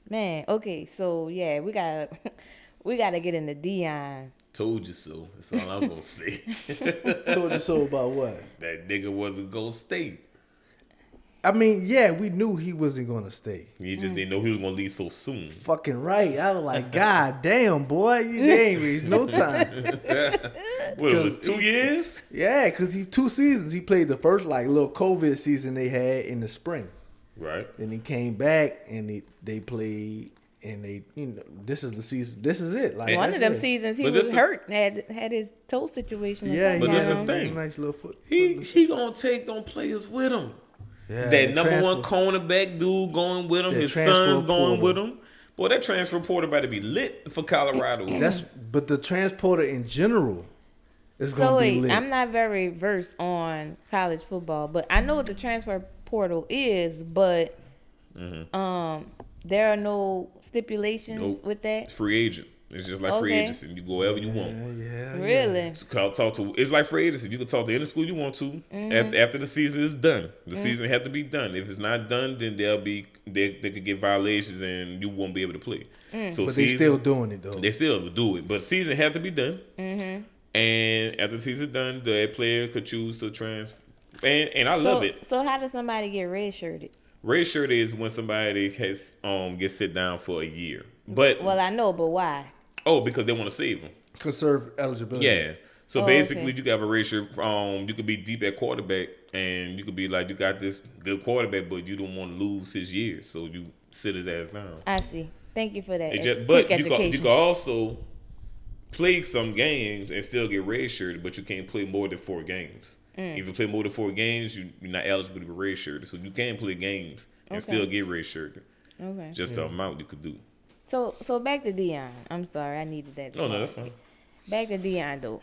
Man, okay, so yeah, we got we gotta get into Dion. Told you so. That's all I'm gonna say. Told you so about what? That nigga wasn't gonna stay. I mean, yeah, we knew he wasn't gonna stay. He just didn't know he was gonna leave so soon. Fucking right. I was like, God damn, boy, you ain't waste no time. What was it, 2 years? Yeah, because he 2 seasons. He played the first like little COVID season they had in the spring. Right. Then he came back and they played and they this is the season. This is it. Like One of them it. seasons he But was this is- hurt, had his toe situation. or Yeah, something But this going is on. the thing. Nice little foot. He gonna take them players with him. Yeah, That number transfer- one cornerback dude going with him. That His transfer son's going portal. with him. Boy, that transfer portal about to be lit for Colorado. But the transporter in general is So gonna be wait, lit. I'm not very versed on college football, but I know what the transfer portal is, but there are no stipulations Nope. with that. It's free agent. It's just like free Okay. agency. You go wherever you want. Yeah. Really? Talk to. It's like free agency. You can talk to any school you want to. After the season is done, the season have to be done. If it's not done, then they could get violations and you won't be able to play. So But they still doing it though. They still do it, but season have to be done. And after the season done, the player could choose to transfer. And I love it. So how does somebody get redshirted? Red shirt is when somebody has gets sit down for a year. But Well, I know, but why? because they want to save them. Conserve eligibility. Yeah. So Oh, basically, okay. you got a red shirt. You could be deep at quarterback, and you could be like, you got this good quarterback, but you don't want to lose his years, so you sit his ass down. I see. Thank you for that. But quick you education. can also play some games and still get red shirted, but you can't play more than 4 games. If you play more than 4 games, you're not eligible to be red shirted. So you can play games and Okay. still get red shirted. Okay. Just the amount you could do. So back to Dion. I'm sorry, I needed that. No, that's fine. Back to Dion though.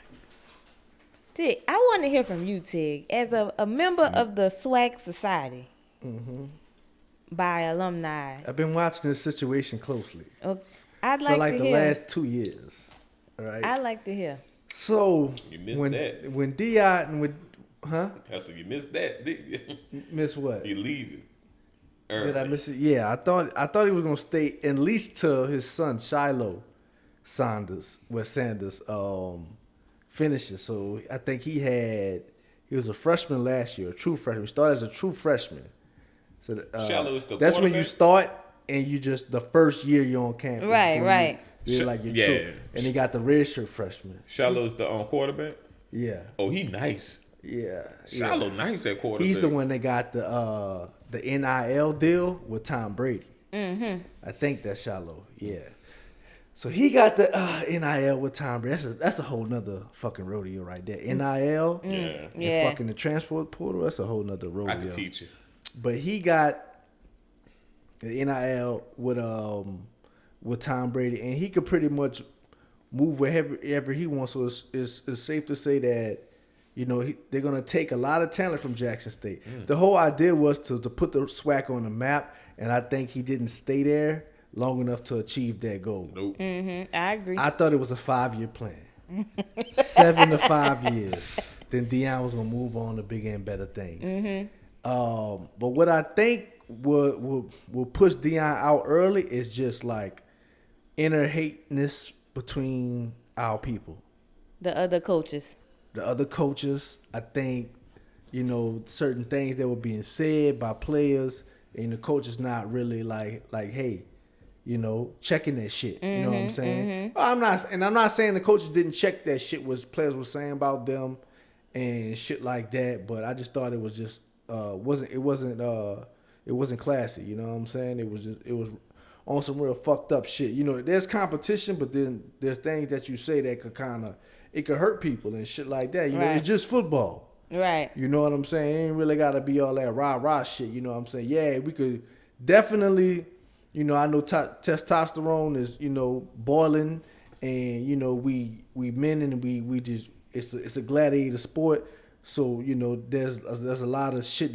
Tig, I want to hear from you, Tig, as a member of the SWAC Society by alumni. I've been watching this situation closely Okay. I'd for like like to the hear. last 2 years. All right. I'd like to hear. So You missed when that. when Dion would So you missed that, didn't you? miss what? You leaving. Did I miss it? Yeah, I thought he was gonna stay at least till his son Shiloh Sanders finishes. So I think he was a freshman last year, a true freshman. He started as a true freshman. So Shiloh is the that's when you quarterback? start and you just the first year you're on campus. Right, when right. You're like you're Yeah. true. And he got the redshirt freshman. Shiloh's the quarterback. Yeah, Oh, he nice. yeah. Shiloh nice at quarterback. He's the one that got the NIL deal with Tom Brady. Mm-hmm. I think that's Shiloh. Yeah. So he got the NIL with Tom Brady. That's a whole nother fucking rodeo right there. NIL Yeah. and Yeah. fucking the transport portal. That's a whole nother rodeo. I can teach you. But he got the NIL with Tom Brady, and he could pretty much move wherever he wants. So it's safe to say that they're gonna take a lot of talent from Jackson State. The whole idea was to put the SWAC on the map, and I think he didn't stay there long enough to achieve that goal. Nope. Mm-hmm. I agree. I thought it was a 5-year plan, 7 to 5 years. Then Dion was gonna move on to bigger and better things. But what I think will push Dion out early is just like inner hateness between our people. The other coaches. The other coaches, I think, certain things that were being said by players, and the coaches not really like, hey, checking that shit. You know what I'm saying? I'm not saying the coaches didn't check that shit what players were saying about them and shit like that, but I just thought it was just it wasn't classy. You know what I'm saying? It was on some real fucked up shit. There's competition, but then there's things that you say that it could hurt people and shit like that. Right. It's just football. Right. You know what I'm saying? It ain't really got to be all that rah-rah shit. You know what I'm saying? Yeah, we could definitely, I know testosterone is, boiling, and, we men and we just, it's a gladiator sport. So, there's a lot of shit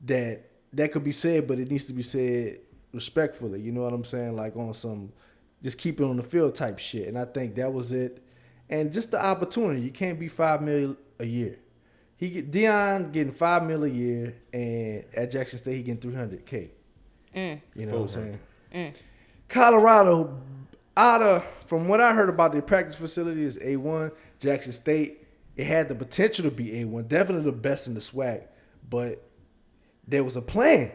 that could be said, but it needs to be said respectfully. You know what I'm saying? Like on some, just keep it on the field type shit. And I think that was it. And just the opportunity. You can't be $5 million a year. Dion getting $5 million a year, and at Jackson State he getting $300K. You know what I'm saying? Colorado, from what I heard about their practice facility, is A1. Jackson State, it had the potential to be A1, definitely the best in the SWAC, but there was a plan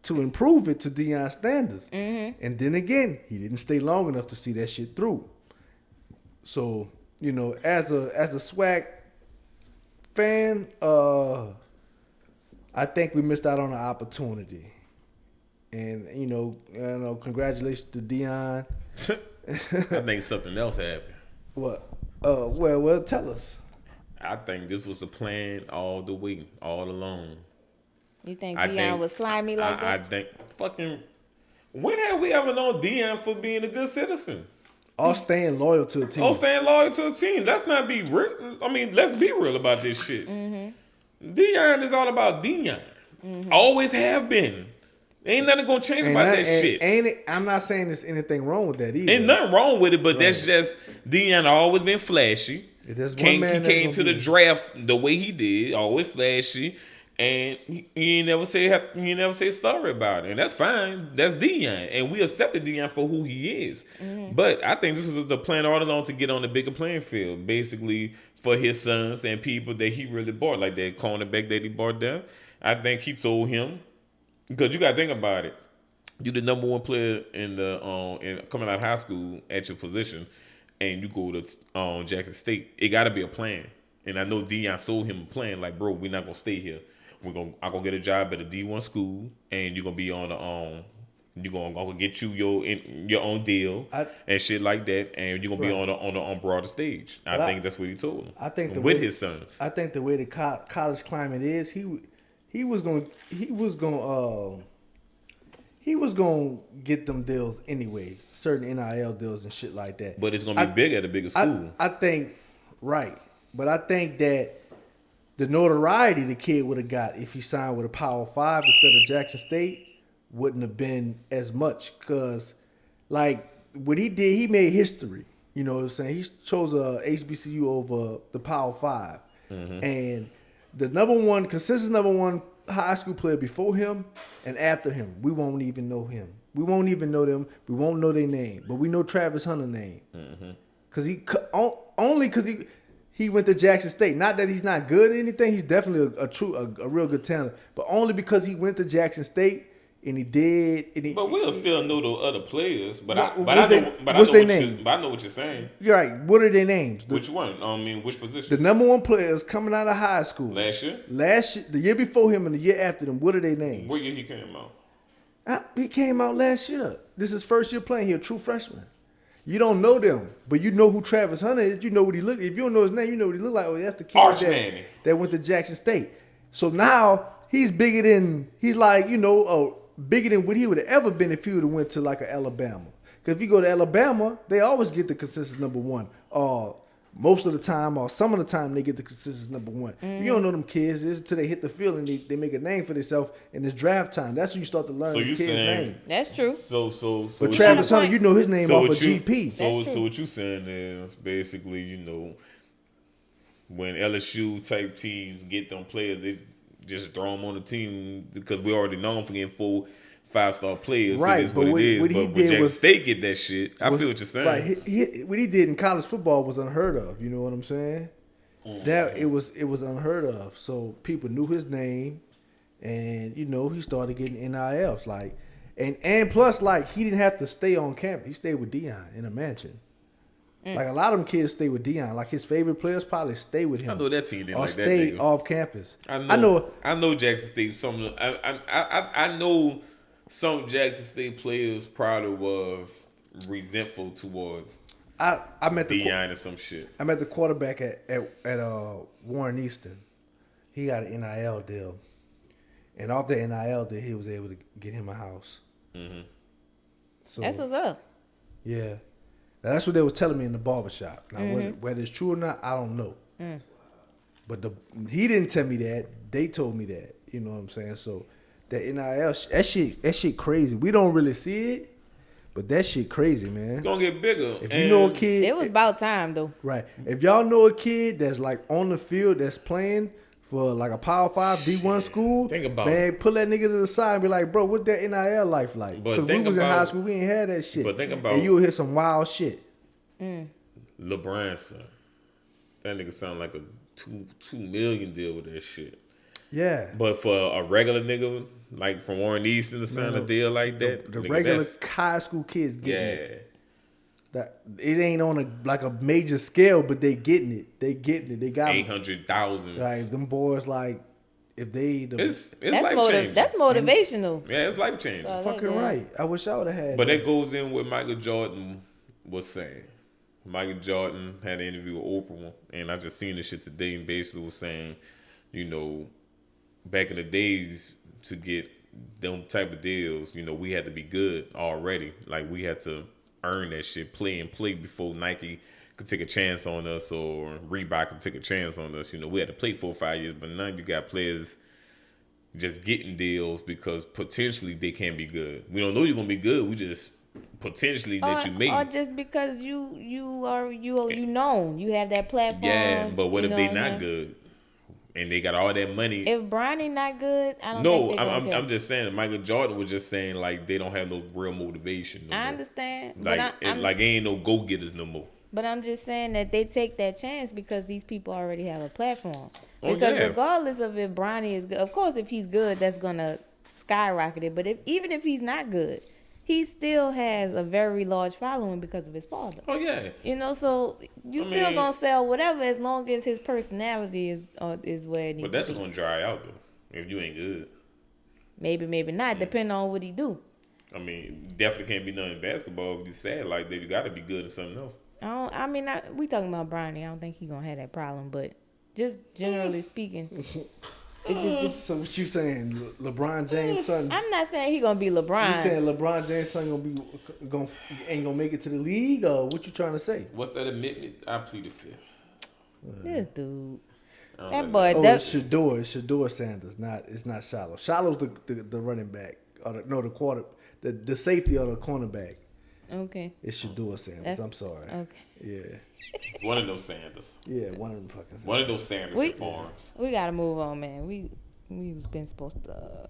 to improve it to Deion standards. And then again, he didn't stay long enough to see that shit through. So, you know, as a SWAC fan, I think we missed out on an opportunity. And you know, congratulations to Deion. I think something else happened. What? Well, tell us. I think this was the plan all the way, all along. You think Deion was slimy like that? I think when have we ever known Deion for being a good citizen? Or staying loyal to the team. Oh, staying loyal to the team. Let's not be real. I mean, let's be real about this shit. Deion is all about Deion. Always have been. Ain't nothing gonna change about that shit. I'm not saying there's anything wrong with that either. Ain't nothing wrong with it, but that's just Deion always been flashy. It is He came to the draft the way he did, always flashy, and he ain't never say sorry about it, and that's fine. That's Deion, and we accepted Deion for who he is. But I think this was the plan all along to get on the bigger playing field, basically for his sons and people that he really bought, like that cornerback that he bought there. I think he told him, because you got to think about it. You the number one player in coming out of high school at your position, and you go to Jackson State. It got to be a plan. And I know Deion sold him a plan. Like, bro, we're not gonna stay here. I'm gonna get a job at a D1 school, and you're gonna be on the you're gonna get you your own deal and shit like that, and you're gonna be on the broader stage. I think that's what he told him. I think with his sons. I think the way the college climate is, he was gonna get them deals anyway, certain NIL deals and shit like that. But it's gonna be big at a bigger school. I think but I think that the notoriety the kid would have got if he signed with a Power 5 instead of Jackson State wouldn't have been as much, because like what he did, he made history. You know what I'm saying? He chose a HBCU over the Power 5, and the consistent number one high school player before him and after him, we won't even know him. We won't even know them. We won't know their name, but we know Travis Hunter's name because he went to Jackson State. Not that he's not good at anything. He's definitely a real good talent, but only because he went to Jackson State and he did. But we'll still know the other players. But I know what you're saying. You're right. What are their names? Which one? I mean, which position? The number one players coming out of high school last year, the year before him, and the year after them. What are their names? What year he came out? He came out last year. This is his first year playing. He's a true freshman. You don't know them, but you know who Travis Hunter is. You know what he look. If you don't know his name, you know what he look like. Oh, that's the kid that went to Jackson State. So now he's bigger than bigger than what he would have ever been if he would have went to like an Alabama. Because if you go to Alabama, they always get the consistent number one. Most of the time, or some of the time, they get the consistent number one. You don't know them kids until they hit the field and they make a name for themselves in this draft time. That's when you start to learn the kid's name. That's true. But Travis Hunter, you know his name off of GP. So what you saying is basically, when LSU type teams get them players, they just throw them on the team because we already known for getting 4 5-star players. Right, so but what he when did Jackson was State get that shit. I feel what you're saying. Right, what he did in college football was unheard of. You know what I'm saying? That it was unheard of. So people knew his name, and he started getting NILs and plus he didn't have to stay on campus. He stayed with Deion in a mansion. Like a lot of them kids stay with Deion. Like his favorite players probably stay with him. I know that team didn't or like that. Stay off campus. I know Jackson State. I know some Jackson State players probably was resentful towards I met Deion or some shit. I met the quarterback at Warren Easton. He got an NIL deal, and off the NIL deal, he was able to get him a house. So that's what's up. Yeah. Now, that's what they were telling me in the barbershop. Now, whether it's true or not, I don't know. But he didn't tell me that. They told me that. You know what I'm saying? So that NIL, that shit crazy. We don't really see it, but that shit crazy, man. It's gonna get bigger. If you know a kid, it was about time though. Right. If y'all know a kid that's like on the field that's playing for like a Power 5 D1 school, Think about man, pull that nigga to the side and be like, bro, what that NIL life like? But Because we think was in about- high school, we ain't had that shit. But think about- and you'll hear some wild shit. LeBron's son. That nigga sound like a $2 million deal with that shit. Yeah. But for a regular nigga, like from Warren Easton to sign a deal like that, The nigga, regular that's- high school kids getting it. yeah. That it ain't on a major scale, but they getting it. They getting it. They got 800,000. like them boys. Like if they It's That's life changing. That's motivational. Yeah, it's life changing. fucking right. I wish I would have had. But that. that goes in what Michael Jordan was saying. Michael Jordan had an interview with Oprah, and I just seen this shit today, and basically was saying, you know, back in the days to get them type of deals, you know, we had to be good already. Like we had to earn that shit, play before Nike could take a chance on us or Reebok could take a chance on us. You know, we had to play 4 or 5 years, but now you got players just getting deals because potentially they can be good. We don't know you're gonna be good. We just potentially that you made. Or just because you known, you have that platform. Yeah, but what you if know they I not mean? good and they got all that money? If Bronny not good, I don't No, think they're gonna I'm just saying. Michael Jordan was just saying like they don't have no real motivation. No I more. understand, Like but like ain't no go getters no more. but I'm just saying that they take that chance because these people already have a platform. Oh, Because yeah. regardless of if Bronny is good, of course, if he's good, that's gonna skyrocket it. But even if he's not good, he still has a very large following because of his father. Oh yeah. You know, so you I still mean- gonna sell whatever as long as his personality is where it needs But that's to be. gonna dry out though if you ain't good. Maybe not, depending on what he do. I mean, definitely can't be nothing in basketball if you sad like that. You got to be good at something else. We talking about Bronny. I don't think he gonna have that problem, but just generally speaking, it's just. So what you saying? LeBron James' son? I'm not saying he gonna be You LeBron. saying LeBron James' son ain't gonna make it to the league, or what you trying to say? What's that admitment? I plead the fifth. This dude, I don't that know. boy, Oh, that, it's Shador. It's Shador Sanders. It's not Shallow. Shallow's the running back, or the quarter, the safety or the cornerback. okay, It's Shador Sanders. That's- I'm sorry. okay. Yeah, One of those Sanders. yeah, one of them fucking. One of those Sanders We- farms. We gotta move on, man. We was been supposed to.